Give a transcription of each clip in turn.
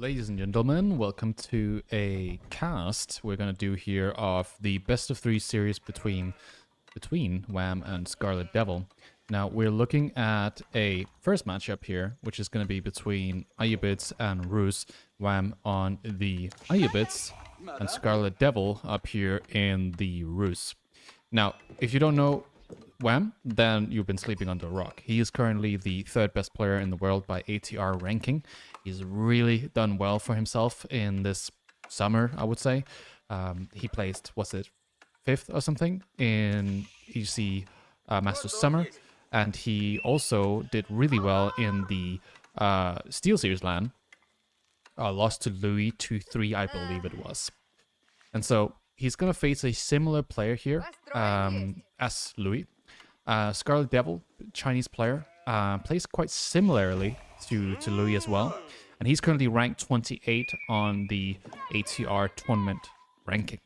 Ladies and gentlemen, welcome to a cast we're gonna do here of the best of three series between Wham and Scarlet Devil. Now we're looking at a first matchup here, which is gonna be between Ayubits and Roos. Wham on the Ayubits and Scarlet Devil up here in the Roos. Now, if you don't know Wham, then you've been sleeping under a rock. He is currently the third best player in the world by ATR ranking. He's really done well for himself in this summer, I would say. He placed, was it 5th or something in EGC Masters Summer. And he also did really well in the Steel Series LAN. Lost to Louis 2-3, I believe it was. And so he's going to face a similar player here as Louis. Scarlet Devil, Chinese player, plays quite similarly to Louis as well. And he's currently ranked 28 on the ATR tournament ranking.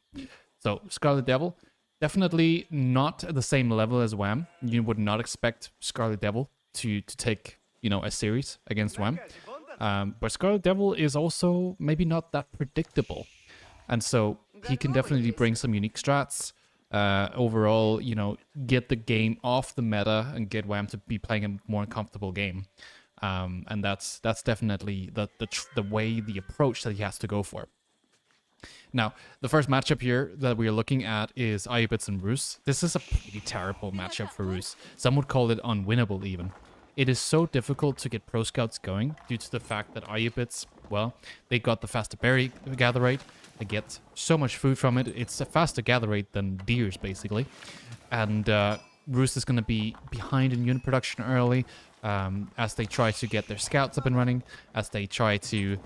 So Scarlet Devil, definitely not at the same level as Wham. You would not expect Scarlet Devil to take, a series against Wham. But Scarlet Devil is also maybe not that predictable. And so he can definitely bring some unique strats. Overall, get the game off the meta and get Wham to be playing a more comfortable game. And that's definitely the approach that he has to go for. Now, the first matchup here that we are looking at is Ayubits and Roos. This is a pretty terrible matchup for Roos. Some would call it unwinnable even. It is so difficult to get pro scouts going due to the fact that Ayubits, well, they got the faster berry gather rate. They get so much food from it. It's a faster gather rate than deers, basically. And Roos is going to be behind in unit production early as they try to get their scouts up and running, as they try to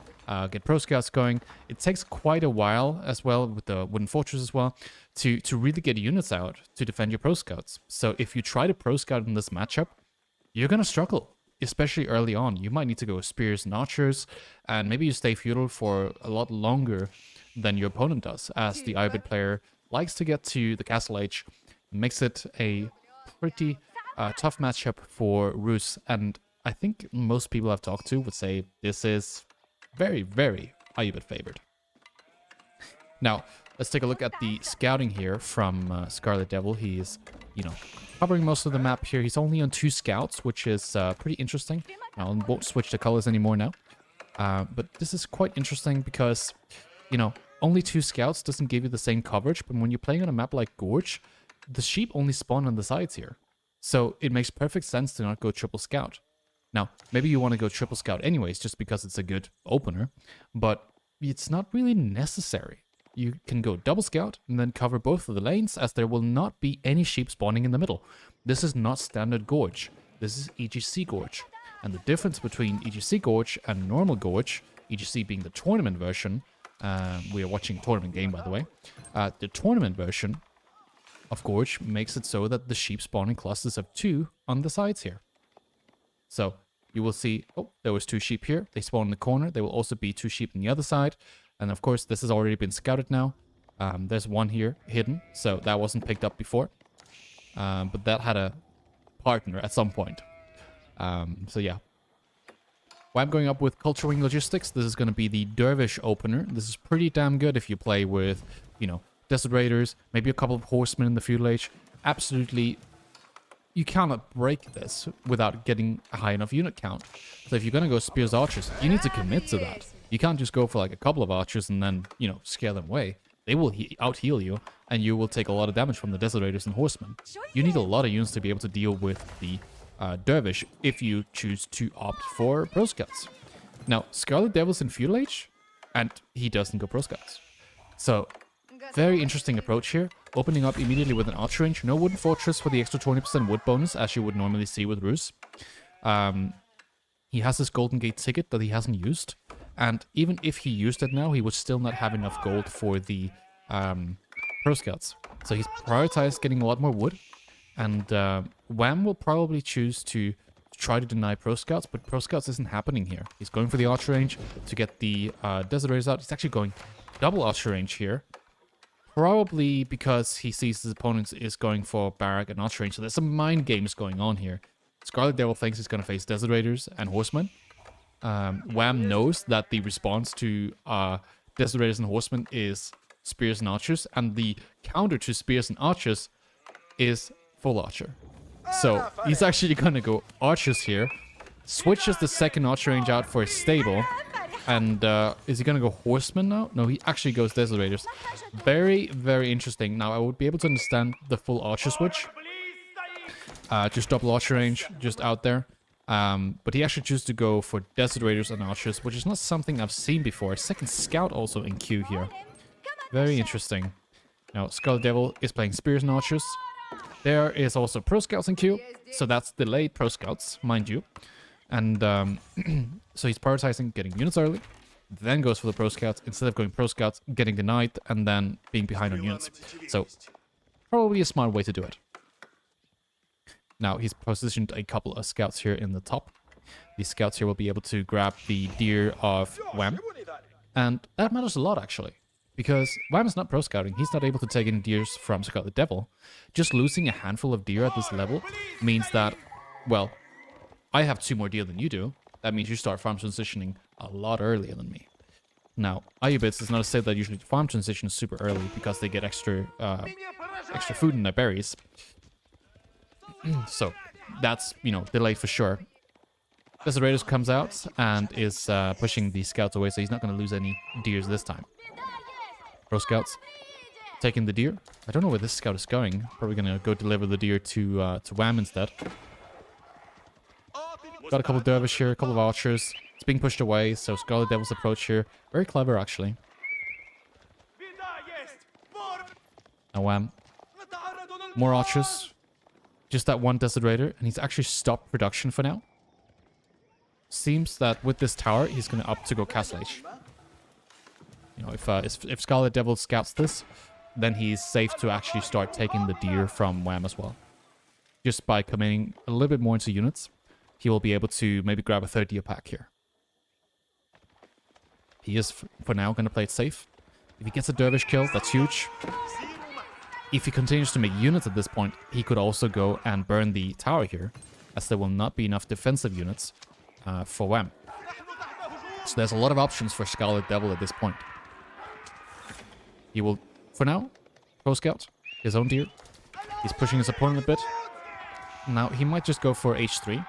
get pro scouts going. It takes quite a while as well with the wooden fortress as well to really get units out to defend your pro scouts. So if you try to pro scout in this matchup, you're going to struggle, especially early on. You might need to go spears and archers, and maybe you stay feudal for a lot longer than your opponent does, as the Ayubit player likes to get to the castle age. Makes it a pretty tough matchup for Roos, and I think most people I've talked to would say this is very, very Ayubit favored. Now, let's take a look at the scouting here from Scarlet Devil. He is, covering most of the map here. He's only on 2 scouts, which is pretty interesting. I won't switch the colors anymore now. But this is quite interesting because, only 2 scouts doesn't give you the same coverage, but when you're playing on a map like Gorge, the sheep only spawn on the sides here. So it makes perfect sense to not go triple scout. Now, maybe you want to go triple scout anyways, just because it's a good opener, but it's not really necessary. You can go double scout and then cover both of the lanes, as there will not be any sheep spawning in the middle. This is not standard Gorge. This is EGC Gorge. And the difference between EGC Gorge and normal Gorge, EGC being the tournament version, we are watching tournament game by the way, the tournament version of Gorge makes it so that the sheep spawn in clusters of 2 on the sides here. So you will see, there was 2 sheep here. They spawn in the corner. There will also be 2 sheep on the other side. And of course, this has already been scouted now. There's one here hidden, so that wasn't picked up before. But that had a partner at some point. So yeah. Well, I'm going up with Culture Wing Logistics. This is going to be the Dervish opener. This is pretty damn good if you play with, Desert Raiders, maybe a couple of Horsemen in the Feudal Age. Absolutely, you cannot break this without getting a high enough unit count. So if you're going to go Spears Archers, you need to commit to that. You can't just go for like a couple of archers and then, scare them away. They will out-heal you, and you will take a lot of damage from the Desert Raiders and Horsemen. You need a lot of units to be able to deal with the Dervish if you choose to opt for Pro Scouts. Now, Scarlet Devil's in Feudal Age, and he doesn't go Pro Scouts. So, very interesting approach here. Opening up immediately with an archer range. No wooden fortress for the extra 20% wood bonus, as you would normally see with Roos. He has this Golden Gate ticket that he hasn't used. And even if he used it now, he would still not have enough gold for the Pro Scouts. So he's prioritized getting a lot more wood. And Wham will probably choose to try to deny Pro Scouts, but Pro Scouts isn't happening here. He's going for the archer range to get the Desert Raiders out. He's actually going double archer range here. Probably because he sees his opponent is going for barrack and archer range. So there's some mind games going on here. Scarlet Devil thinks he's going to face Desert Raiders and Horsemen. Wham knows that the response to Desert Raiders and Horsemen is Spears and Archers, and the counter to Spears and Archers is Full Archer. So he's actually going to go Archers here, switches the second Archer range out for a stable, and is he going to go Horsemen now? No, he actually goes Desert Raiders. Very, very interesting. Now, I would be able to understand the full Archer switch. Just double Archer range, just out there. But he actually chooses to go for Desert Raiders and Archers, which is not something I've seen before. Second Scout also in queue here. Very interesting. Now, Scarlet Devil is playing Spears and Archers. There is also Pro Scouts in queue, so that's delayed Pro Scouts, mind you. And so he's prioritizing getting units early, then goes for the Pro Scouts, instead of going Pro Scouts, getting denied, and then being behind on units. So, probably a smart way to do it. Now, he's positioned a couple of scouts here in the top. These scouts here will be able to grab the deer of Wham. And that matters a lot, actually. Because Wham is not pro scouting. He's not able to take in deers from Scarlet Devil. Just losing a handful of deer at this level means that, well, I have 2 more deer than you do. That means you start farm transitioning a lot earlier than me. Now, Ayubits is not to say that usually farm transition is super early because they get extra food in their berries. So, that's, you know, delayed for sure. Desert Raiders comes out and is pushing the scouts away, so he's not going to lose any deers this time. Pro Scouts taking the deer. I don't know where this scout is going. Probably going to go deliver the deer to Wham instead. Got a couple of Dervish here, a couple of Archers. It's being pushed away, so Scarlet Devil's approach here. Very clever, actually. Now Wham. More Archers. Just that one Desert Raider, and he's actually stopped production for now. Seems that with this tower, he's going to up to go Castle Age. You know, if Scarlet Devil scouts this, then he's safe to actually start taking the deer from Wham as well. Just by committing a little bit more into units, he will be able to maybe grab a 3rd deer pack here. He is, for now, going to play it safe. If he gets a Dervish kill, that's huge. If he continues to make units at this point, he could also go and burn the tower here, as there will not be enough defensive units for Wham. So there's a lot of options for Scarlet Devil at this point. He will, for now, Pro Scout his own deer. He's pushing his opponent a bit. Now, he might just go for H3,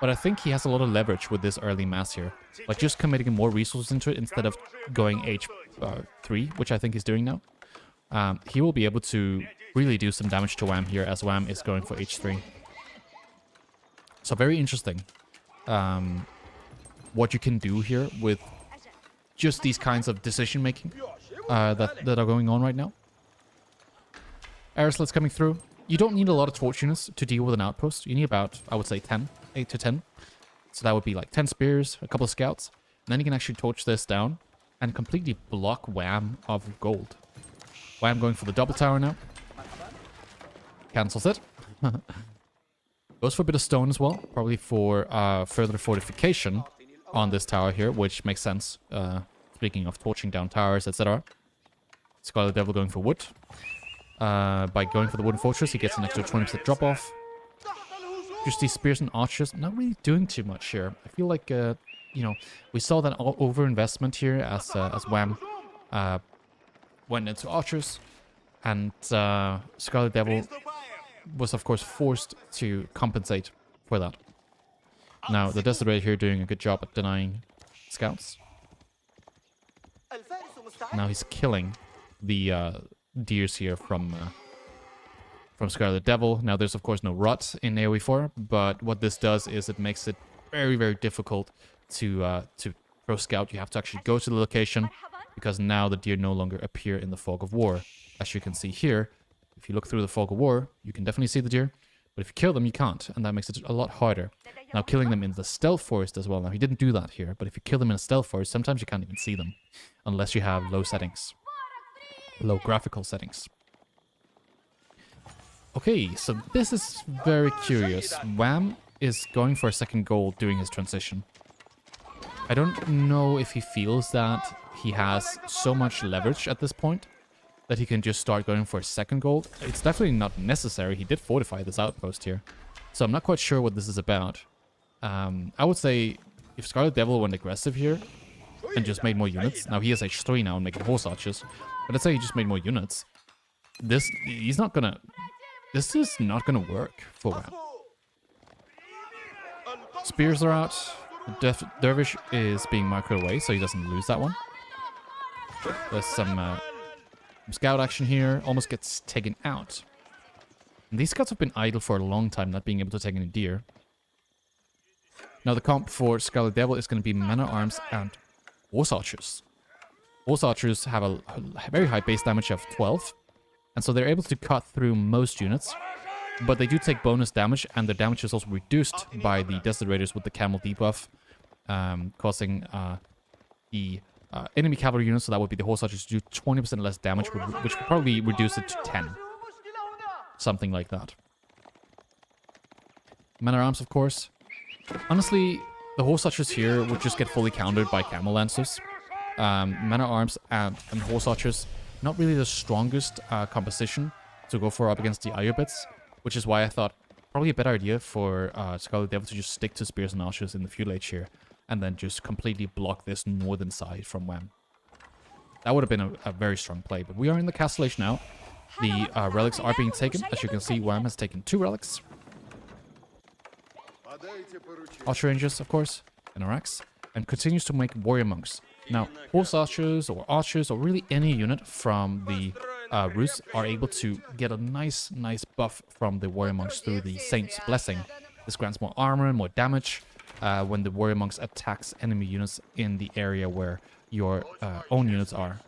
but I think he has a lot of leverage with this early mass here. By just committing more resources into it instead of going H3, which I think he's doing now. He will be able to really do some damage to Wham here, as Wham is going for H3. So very interesting what you can do here with just these kinds of decision making that are going on right now. Aerosleds coming through. You don't need a lot of torch units to deal with an outpost. You need about, I would say, 8 to 10. So that would be like 10 spears, a couple of scouts. And then you can actually torch this down and completely block Wham of gold. Wham going for the double tower now. Cancels it. Goes for a bit of stone as well. Probably for further fortification on this tower here, which makes sense. Speaking of torching down towers, etc. Scarlet Devil going for wood. By going for the wooden fortress, he gets an extra 20% drop off. Just these spears and archers, not really doing too much here. I feel like, you know, we saw that over-investment here as Wham went into archers. And Scarlet Devil was, of course, forced to compensate for that. Now, the Desert Raider here doing a good job at denying scouts. Now he's killing the deers here from Scarlet Devil. Now, there's, of course, no rut in AoE 4, but what this does is it makes it very, very difficult to pro scout. You have to actually go to the location, because now the deer no longer appear in the fog of war. As you can see here, if you look through the fog of war, you can definitely see the deer, but if you kill them, you can't, and that makes it a lot harder. Now, killing them in the stealth forest as well. Now, he didn't do that here, but if you kill them in a stealth forest, sometimes you can't even see them, unless you have low settings. Low graphical settings. Okay, so this is very curious. Wham is going for a second goal doing his transition. I don't know if he feels that he has so much leverage at this point that he can just start going for a second gold. It's definitely not necessary. He did fortify this outpost here. So I'm not quite sure what this is about. I would say if Scarlet Devil went aggressive here and just made more units, now he has H3 now and making horse archers, but let's say he just made more units, this is not gonna work for WAM. Spears are out. Dervish is being microed away, so he doesn't lose that one. There's some scout action here. Almost gets taken out. And these scouts have been idle for a long time, not being able to take any deer. Now the comp for Scarlet Devil is going to be men-at-arms and horse archers. Horse archers have a very high base damage of 12, and so they're able to cut through most units. But they do take bonus damage, and their damage is also reduced by the Desert Raiders with the Camel debuff, causing the enemy cavalry units, so that would be the horse archers, to do 20% less damage, which would probably reduce it to 10. Something like that. Men-at-arms, of course. Honestly, the horse archers here would just get fully countered by Camel Lancers. Men-at-arms and horse archers, not really the strongest composition to go for up against the Iobits. Which is why I thought probably a better idea for Scarlet Devil to just stick to Spears and Archers in the feudal age here, and then just completely block this northern side from WAM. That would have been a very strong play, but we are in the castle age now. The relics are being taken. As you can see, WAM has taken 2 relics. Archer Rangers, of course, and Arax, and continues to make warrior monks. Now, horse archers or really any unit from the Rus are able to get a nice buff from the warrior monks through the Saint's Blessing. This grants more armor and more damage when the warrior monks attacks enemy units in the area where your own units are.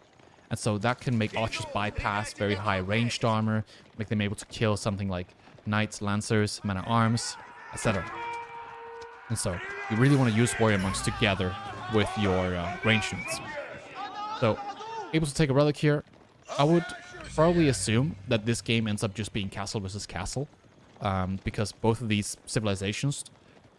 And so that can make archers bypass very high ranged armor, make them able to kill something like knights, lancers, men-at-arms, etc. And so you really want to use warrior monks together with your ranged units. So, able to take a relic here. I would probably assume that this game ends up just being castle versus castle, because both of these civilizations,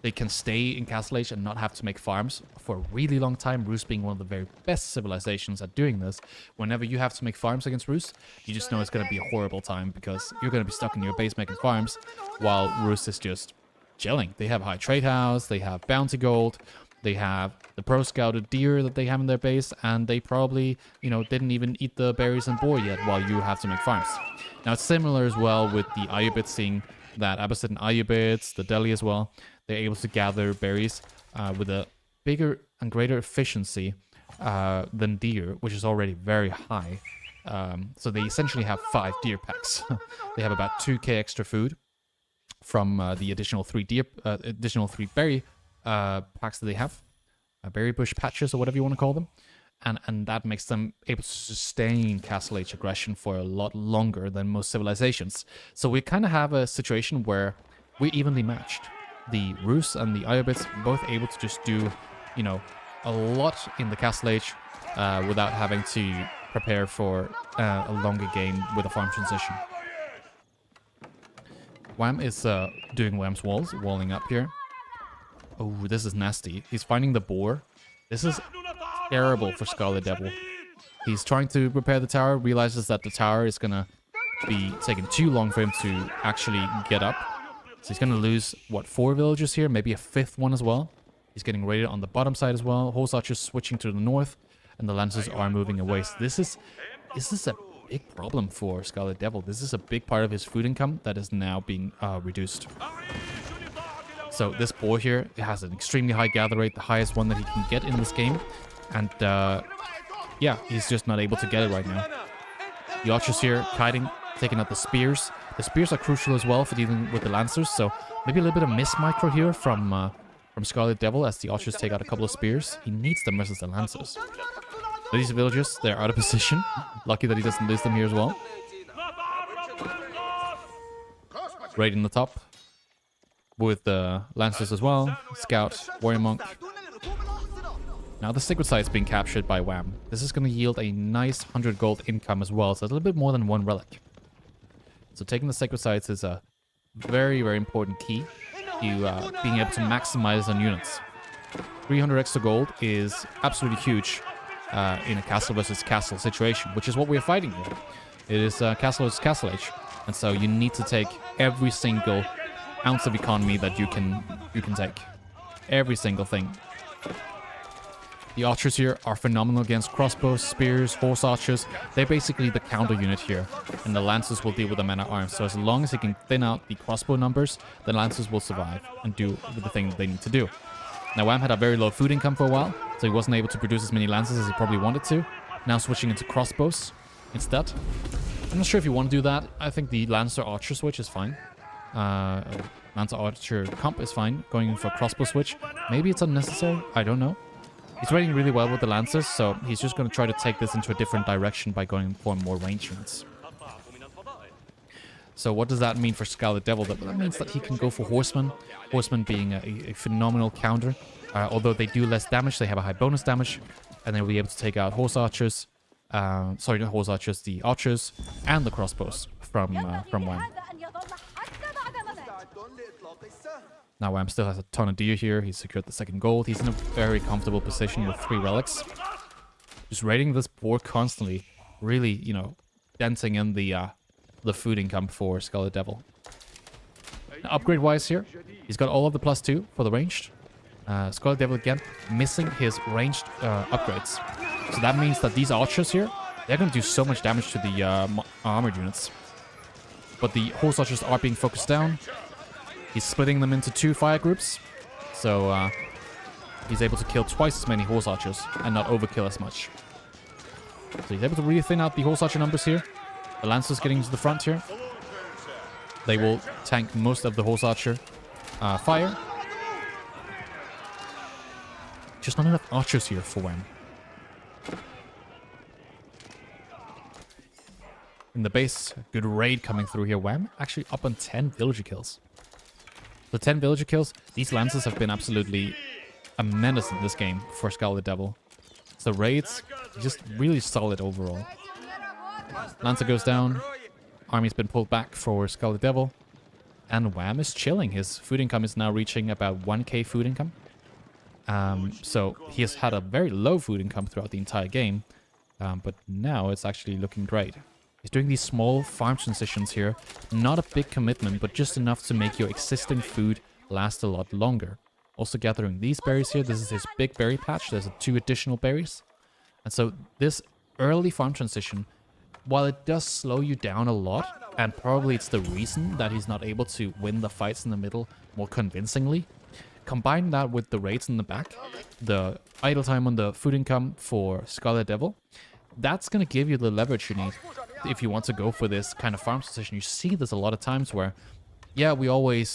they can stay in Castle Age and not have to make farms for a really long time. Rus being one of the very best civilizations at doing this. Whenever you have to make farms against Rus, you just know it's going to be a horrible time, because you're going to be stuck in your base making farms while Rus is just chilling. They have high trade house, they have bounty gold, they have the pro-scouted deer that they have in their base, and they probably, didn't even eat the berries and boar yet while you have to make farms. Now, it's similar as well with the Iobits, seeing that Abbasid and Iobits, the Delhi as well, they're able to gather berries with a bigger and greater efficiency than deer, which is already very high. So they essentially have 5 deer packs. They have about 2k extra food from the additional 3 berry packs that they have, berry bush patches or whatever you want to call them, and that makes them able to sustain Castle Age aggression for a lot longer than most civilizations. So we kind of have a situation where we're evenly matched. The Rus and the Iobits both able to just do, a lot in the Castle Age without having to prepare for a longer game with a farm transition. WAM is doing WAM's walling up here. Oh, this is nasty. He's finding the boar. This is terrible for Scarlet Devil. He's trying to repair the tower, realizes that the tower is going to be taking too long for him to actually get up. So he's going to lose, 4 villagers here? Maybe a 5th one as well. He's getting raided on the bottom side as well. Horse archers switching to the north, and the lancers are moving away. So this is a big problem for Scarlet Devil. This is a big part of his food income that is now being reduced. So this boar here, it has an extremely high gather rate, the highest one that he can get in this game. And yeah, he's just not able to get it right now. The archers here, kiting, taking out the spears. The spears are crucial as well for dealing with the lancers, so maybe a little bit of miss micro here from Scarlet Devil as the archers take out a couple of spears. He needs them versus the lancers. These villagers, they're out of position. Lucky that he doesn't lose them here as well. Right in the top. With the lancers as well. Scout, warrior monk. Now the sacred site is being captured by WAM. This is going to yield a nice 100 gold income as well, so it's a little bit more than 1 relic. So taking the sacred sites is a very, very important key to being able to maximize on units. 300 extra gold is absolutely huge in a castle versus castle situation, which is what we're fighting here. It is castle versus castle age, and so you need to take every single ounce of economy that you can take. Every single thing. The archers here are phenomenal against crossbows, spears, horse archers. They're basically the counter unit here, and the lancers will deal with the men-at-arms. So as long as he can thin out the crossbow numbers, the lancers will survive and do the thing they need to do. Now, Wham had a very low food income for a while, so he wasn't able to produce as many lancers as he probably wanted to. Now switching into crossbows instead. I'm not sure if you want to do that. I think the Lancer Archer switch is fine. Lancer Archer comp is fine. Going in for a crossbow switch. Maybe it's unnecessary. I don't know. He's raiding really well with the Lancers, so he's just going to try to take this into a different direction by going for more range units. So what does that mean for Scarlet Devil? That means that he can go for Horsemen. Horsemen being a phenomenal counter. Although they do less damage, they have a high bonus damage. And they'll be able to take out Horse Archers. Sorry, not Horse Archers, the Archers and the Crossbows from Wham. Now Wham still has a ton of deer here. He's secured the second gold. He's in a very comfortable position with 3 relics. Just raiding this board constantly. Really, you know, denting in the food income for Scarlet Devil. Now, upgrade-wise here, he's got all of the +2 for the ranged. Scarlet Devil again, missing his ranged upgrades. So that means that these archers here, they're going to do so much damage to the armored units. But the horse archers are being focused down. He's splitting them into 2 fire groups. So he's able to kill twice as many horse archers and not overkill as much. So he's able to really thin out the horse archer numbers here. The Lancers getting to the front here. They will tank most of the horse archer fire. Just not enough archers here for Wham. In the base, good raid coming through here. Wham actually up on 10 villager kills. The 10 villager kills, these Lancers have been absolutely a menace in this game for Scarlet Devil. So raids, just really solid overall. Lancer goes down. Army's been pulled back for Scarlet Devil. And Wham is chilling. His food income is now reaching about 1k food income. So he has had a very low food income throughout the entire game. But now it's actually looking great. He's doing these small farm transitions here. Not a big commitment, but just enough to make your existing food last a lot longer. Also gathering these berries here. This is his big berry patch. There's 2 additional berries. And so this early farm transition, while it does slow you down a lot, and probably it's the reason that he's not able to win the fights in the middle more convincingly, combine that with the raids in the back, the idle time on the food income for Scarlet Devil, that's going to give you the leverage you need if you want to go for this kind of farm transition. You see there's a lot of times where, yeah, we always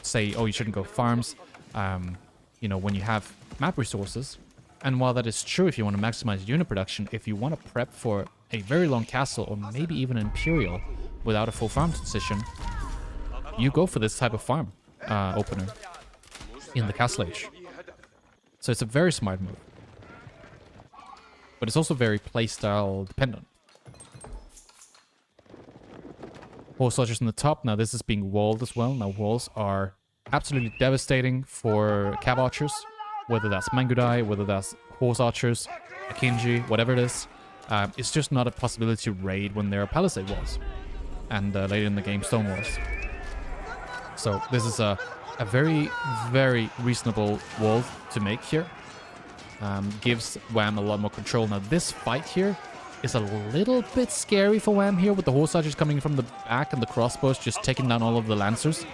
say, oh, you shouldn't go farms, when you have map resources. And while that is true if you want to maximize unit production, if you want to prep for a very long castle or maybe even an imperial without a full farm transition, you go for this type of farm opener in the castle age. So it's a very smart move. But it's also very playstyle dependent. Horse archers in the top. Now this is being walled as well. Now walls are absolutely devastating for cav archers. Whether that's Mangudai, whether that's horse archers, Akinji, whatever it is. It's just not a possibility to raid when there are palisade walls. And later in the game, stone walls. So this is a very, very reasonable wall to make here. Gives Wham a lot more control. Now this fight here is a little bit scary for Wham here, with the horse archers coming from the back and the crossbows just taking down all of the lancers.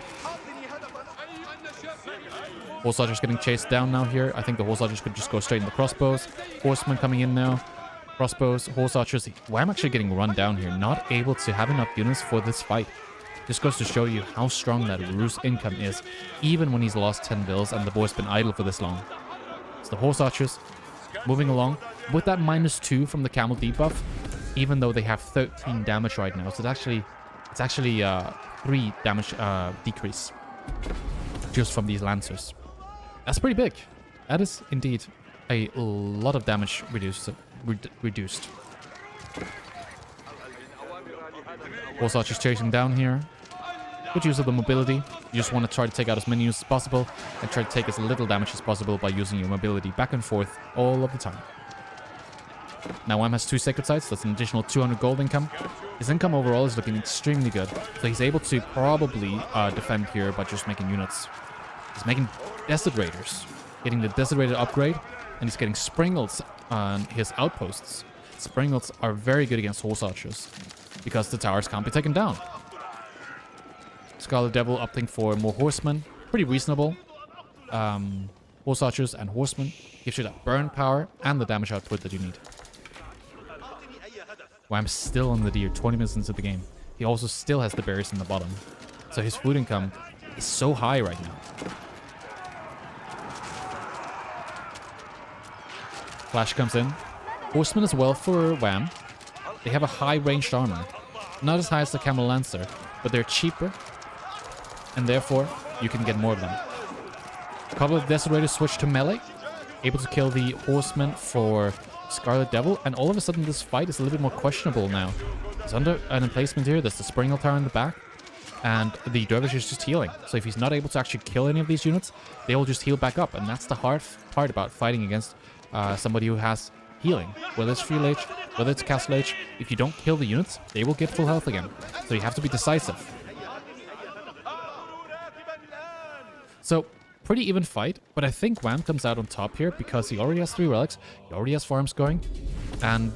Horse archers getting chased down now here. I think the horse archers could just go straight in the crossbows. Horsemen coming in now. Crossbows, horse archers. Wham actually getting run down here. Not able to have enough units for this fight. Just goes to show you how strong that Roos income is, even when he's lost 10 bills and the boy's been idle for this long. So the horse archers moving along with that -2 from the camel debuff, even though they have 13 damage right now. So it's actually 3 damage decrease just from these lancers. That's pretty big. That is indeed a lot of damage reduced. Horse archers chasing down here. Good use of the mobility. You just want to try to take out as many units as possible and try to take as little damage as possible by using your mobility back and forth all of the time. Now Wham has 2 sacred sites. That's an additional 200 gold income. His income overall is looking extremely good. So he's able to probably defend here by just making units. He's making Desert Raiders. getting the Desolator upgrade, and he's getting Springles on his outposts. Springles are very good against horse archers because the towers can't be taken down. Scarlet Devil opting for more horsemen, pretty reasonable. Horse archers and horsemen gives you that burn power and the damage output that you need. Wham's still on the deer 20 minutes into the game. He also still has the berries in the bottom. So his food income is so high right now. Flash comes in. Horsemen as well for Wham. They have a high ranged armor. Not as high as the Camel Lancer, but they're cheaper. And therefore, you can get more of them. A couple of Desolators switch to melee. Able to kill the Horsemen for Scarlet Devil. And all of a sudden, this fight is a little bit more questionable now. He's under an emplacement here. There's the Spring Tower in the back. And the Dervish is just healing. So if he's not able to actually kill any of these units, they will just heal back up. And that's the hard part about fighting against somebody who has healing. Whether it's Field Age, whether it's Castle Age, if you don't kill the units, they will get full health again. So you have to be decisive. So, pretty even fight, but I think Wham comes out on top here because he already has 3 relics, he already has farms going, and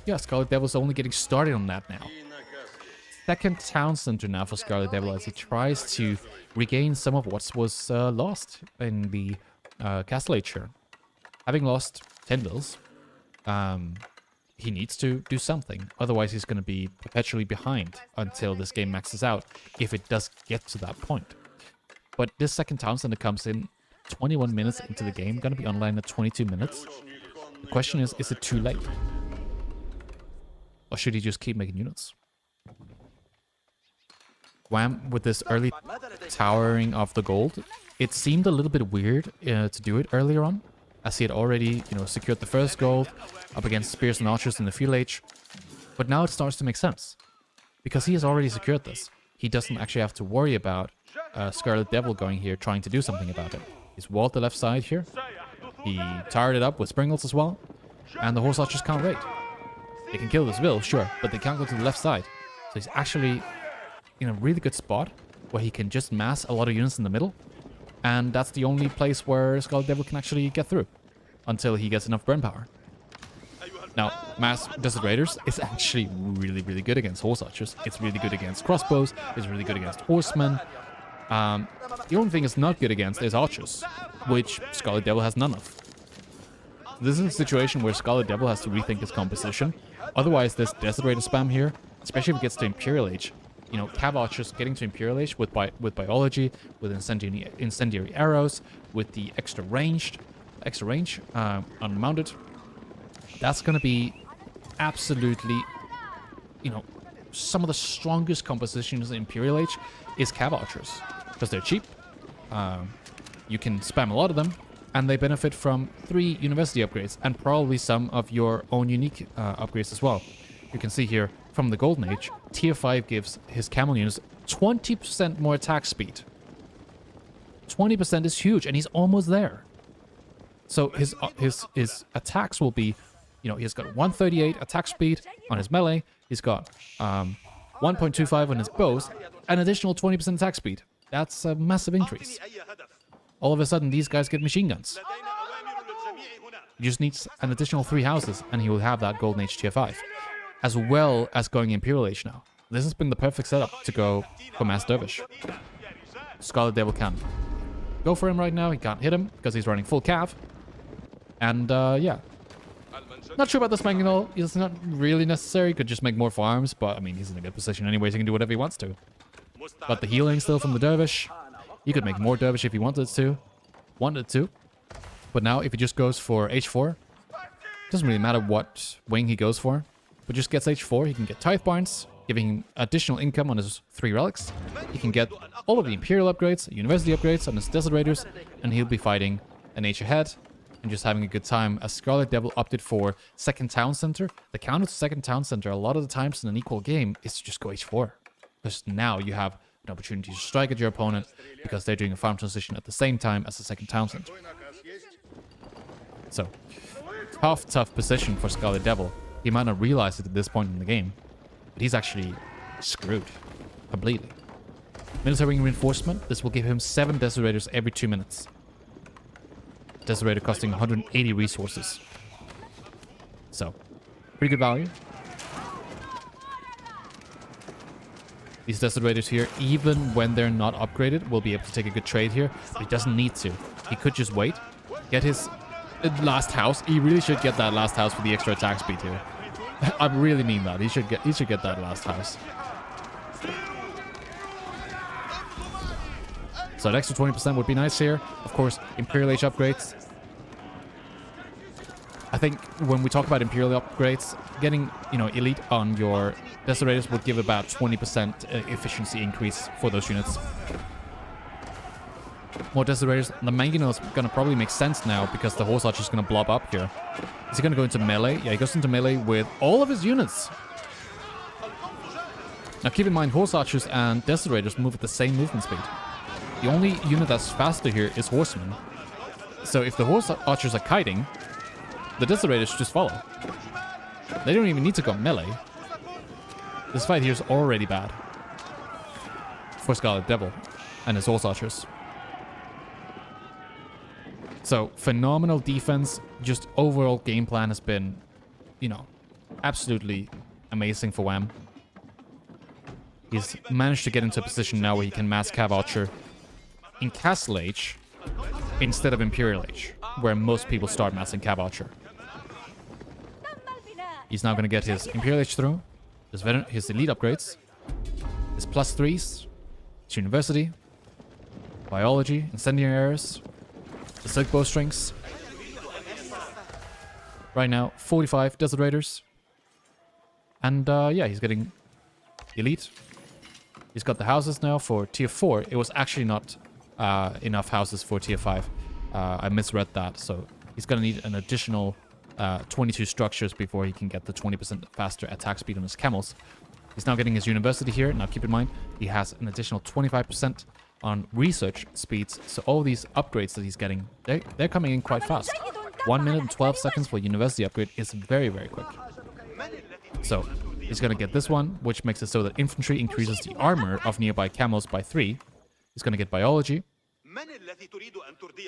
yeah, Scarlet Devil's only getting started on that now. Second town center now for Scarlet Devil as he tries to regain some of what was lost in the Castle Age here. Having lost 10 bills, he needs to do something, otherwise he's going to be perpetually behind until this game maxes out, if it does get to that point. But this second town center comes in 21 minutes into the game, going to be online at 22 minutes. The question is it too late? Or should he just keep making units? Wham, with this early towering of the gold, it seemed a little bit weird to do it earlier on, as he had already, secured the first gold up against Spears and Archers in the Field Age. But now it starts to make sense, because he has already secured this. He doesn't actually have to worry about Scarlet Devil going here trying to do something about it. He's walled the left side here. He tired it up with Springles as well. And the Horse Archers can't wait. They can kill this Vil, sure, but they can't go to the left side. So he's actually in a really good spot where he can just mass a lot of units in the middle. And that's the only place where Scarlet Devil can actually get through until he gets enough burn power. Now, Mass Desert Raiders is actually really, really good against Horse Archers. It's really good against crossbows. It's really good against horsemen. The only thing it's not good against is Archers, which Scarlet Devil has none of. This is a situation where Scarlet Devil has to rethink his composition. Otherwise, there's Desert Raider spam here, especially if it gets to Imperial Age. Cav Archers getting to Imperial Age with biology, with incendiary arrows, with the extra range unmounted. That's going to be absolutely, some of the strongest compositions in Imperial Age is Cav Archers, because they're cheap. You can spam a lot of them, and they benefit from 3 university upgrades, and probably some of your own unique upgrades as well. You can see here, from the Golden Age, Tier 5 gives his camel units 20% more attack speed. 20% is huge, and he's almost there. So his attacks will be, he's got 138 attack speed on his melee. He's got 1.25 on his bows, an additional 20% attack speed. That's a massive increase. All of a sudden, these guys get machine guns. He just needs an additional 3 houses, and he will have that Golden Age Tier 5. As well as going Imperial Age now. This has been the perfect setup to go for Mass Dervish. Scarlet Devil can go for him right now. He can't hit him because he's running full cav. And yeah. Not sure about this Mangonel. It's not really necessary. Could just make more farms, but I mean, he's in a good position anyways. He can do whatever he wants to. But the healing still from the Dervish. He could make more Dervish if he wanted to. But now, if he just goes for H4, it doesn't really matter what wing he goes for. But just gets H4, he can get Tithe Barns, giving him additional income on his 3 relics. He can get all of the Imperial upgrades, University upgrades on his Desert Raiders, and he'll be fighting an Age ahead and just having a good time, as Scarlet Devil opted for second town center. The counter to second town center a lot of the times in an equal game is to just go H4. Because now you have an opportunity to strike at your opponent because they're doing a farm transition at the same time as the second town center. So, tough position for Scarlet Devil. He might not realize it at this point in the game, but he's actually screwed completely. Military reinforcement. This will give him 7 Desert Raiders every 2 minutes. Desolator costing 180 resources. So, pretty good value. These Desolators here, even when they're not upgraded, will be able to take a good trade here. But he doesn't need to. He could just wait, get his last house. He really should get that last house for the extra attack speed here. I really mean that. He should get that last house. So an extra 20% would be nice here. Of course, Imperial Age upgrades. I think when we talk about Imperial upgrades, getting, you know, elite on your Desolators would give about 20% efficiency increase for those units. More Desolators. The Mangino is going to probably make sense now because the Horse Archer is going to blob up here. Is he going to go into melee? Yeah, he goes into melee with all of his units. Now keep in mind, Horse Archers and Desolators move at the same movement speed. The only unit that's faster here is Horsemen. So if the Horse Archers are kiting, the Desolators just follow. They don't even need to go melee. This fight here is already bad for Scarlet Devil and his Horse Archers. So, phenomenal defense. Just overall game plan has been, you know, absolutely amazing for Wham. He's managed to get into a position now where he can mass Cav Archer in Castle Age instead of Imperial Age, where most people start massing Cav Archer. He's now going to get his Imperial Age through, his elite upgrades, his +3s, his university, biology, incendiary arrows, the silk bowstrings. Right now, 45 Desolators. And yeah, he's getting elite. He's got the houses now for tier 4. It was actually not enough houses for tier 5. I misread that, so he's going to need an additional 22 structures before he can get the 20% faster attack speed on his camels. He's now getting his university here. Now keep in mind, he has an additional 25% on research speeds. So all these upgrades that he's getting, they're coming in quite fast. 1 minute and 12 seconds for university upgrade is very, very quick. So he's going to get this one, which makes it so that infantry increases the armor of nearby camels by 3. He's going to get biology.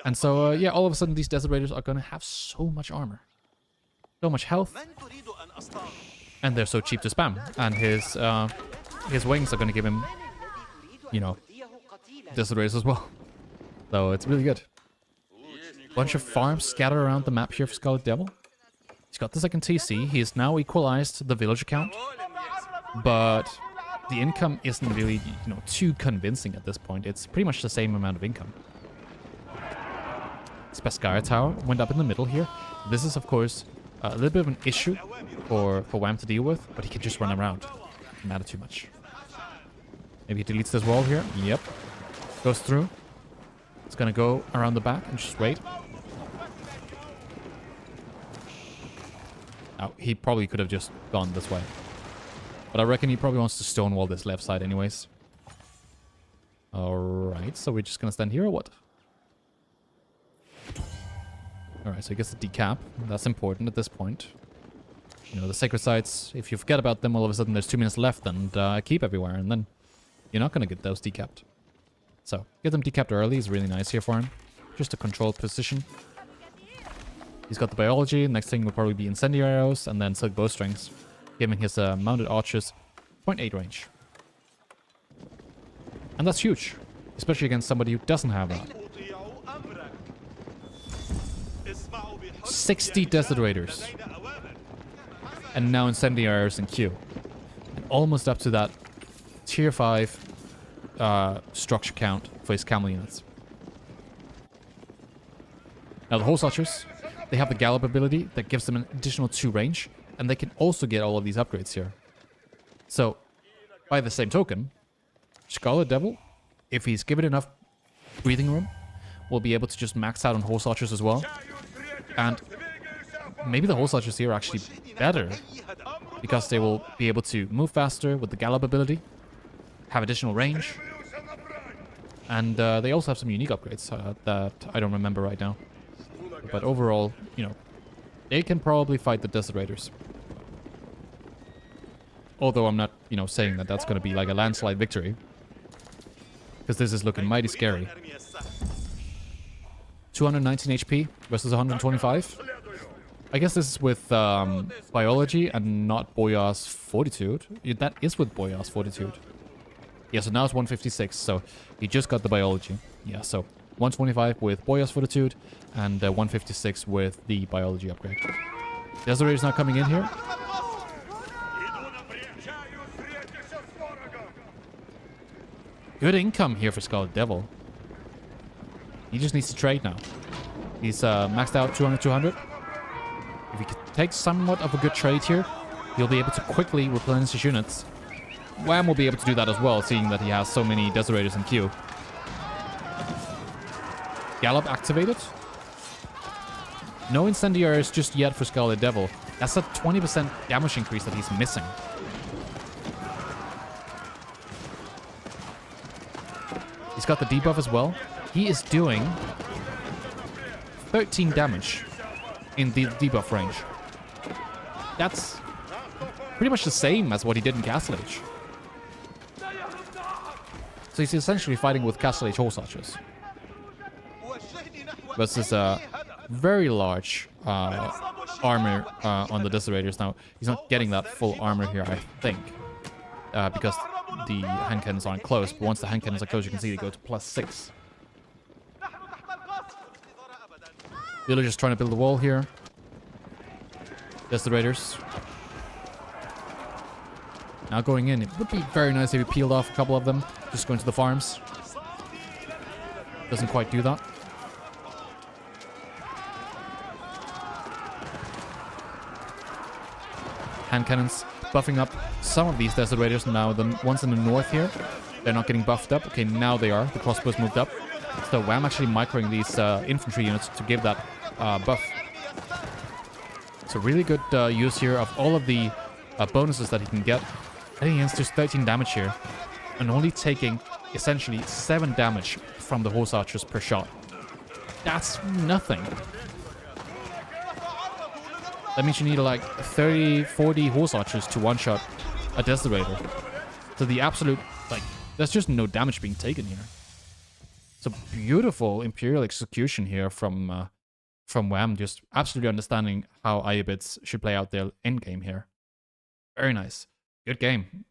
And so, yeah, all of a sudden these Desolators are going to have so much armor. So much health, and they're so cheap to spam. And his wings are going to give him, you know, Desolators as well. So it's really good. Bunch of farms scattered around the map here for Scarlet Devil. He's got the second TC. He has now equalized the villager count, but the income isn't really, you know, too convincing at this point. It's pretty much the same amount of income. Spasskaya Tower went up in the middle here. This is, of course, a little bit of an issue for Wham to deal with, but he can just run around. Doesn't matter too much. Maybe he deletes this wall here. Yep. Goes through. It's gonna go around the back and just wait. Now, he probably could have just gone this way. But I reckon he probably wants to stonewall this left side anyways. Alright, so we're just gonna stand here or what? Alright, so he gets the decap. That's important at this point. You know, the sacred sites, if you forget about them, all of a sudden there's 2 minutes left and keep everywhere, and then you're not going to get those decapped. So, get them decapped early is really nice here for him. Just a controlled position. He's got the biology. Next thing will probably be incendiary arrows, and then silk bowstrings, giving his mounted archers 0.8 range. And that's huge, especially against somebody who doesn't have that. 60 Desolators. And now incendiary arrows in queue. And almost up to that tier 5 structure count for his camel units. Now the Horse Archers, they have the gallop ability that gives them an additional 2 range, and they can also get all of these upgrades here. So, by the same token, Scarlet Devil, if he's given enough breathing room, will be able to just max out on Horse Archers as well. And maybe the Horse Archers here are actually better, because they will be able to move faster with the gallop ability, have additional range, and they also have some unique upgrades that I don't remember right now. But overall, you know, they can probably fight the Desolators. Although I'm not, you know, saying that that's going to be like a landslide victory, because this is looking mighty scary. 219 HP versus 125. I guess this is with biology and not Boyar's fortitude. Yeah, that is with Boyar's fortitude. Yeah, so now it's 156, so he just got the biology. Yeah, so 125 with Boyar's fortitude and 156 with the biology upgrade. Desirator's not coming in here. Good income here for Scarlet Devil. He just needs to trade now. He's maxed out 200. If he takes somewhat of a good trade here, he'll be able to quickly replenish his units. Wham will be able to do that as well, seeing that he has so many Desirators in queue. Gallop activated. No incendiaries just yet for Scarlet Devil. That's a 20% damage increase that he's missing. He's got the debuff as well. He is doing 13 damage in the debuff range. That's pretty much the same as what he did in Castle Age. So he's essentially fighting with Castle Age horse archers. Versus a very large armor on the Desirators. Now, he's not getting that full armor here, I think. Because the hand cannons aren't close. But once the hand cannons are close, you can see they go to +6. Villagers trying to build a wall here. Desirators. Now going in, it would be very nice if we peeled off a couple of them. Just going to the farms. Doesn't quite do that. Hand cannons buffing up some of these Desirators. Now the ones in the north here, they're not getting buffed up. Okay, now they are. The crossbows moved up. So I'm actually microing these infantry units to give that buff. So really good use here of all of the bonuses that he can get. I think he has just 13 damage here. And only taking essentially 7 damage from the horse archers per shot. That's nothing. That means you need like 30, 40 horse archers to one-shot a Desirator. So the absolute, like, there's just no damage being taken here. It's a beautiful Imperial execution here from Wham, just absolutely understanding how Iobits should play out their endgame here. Very nice. Good game.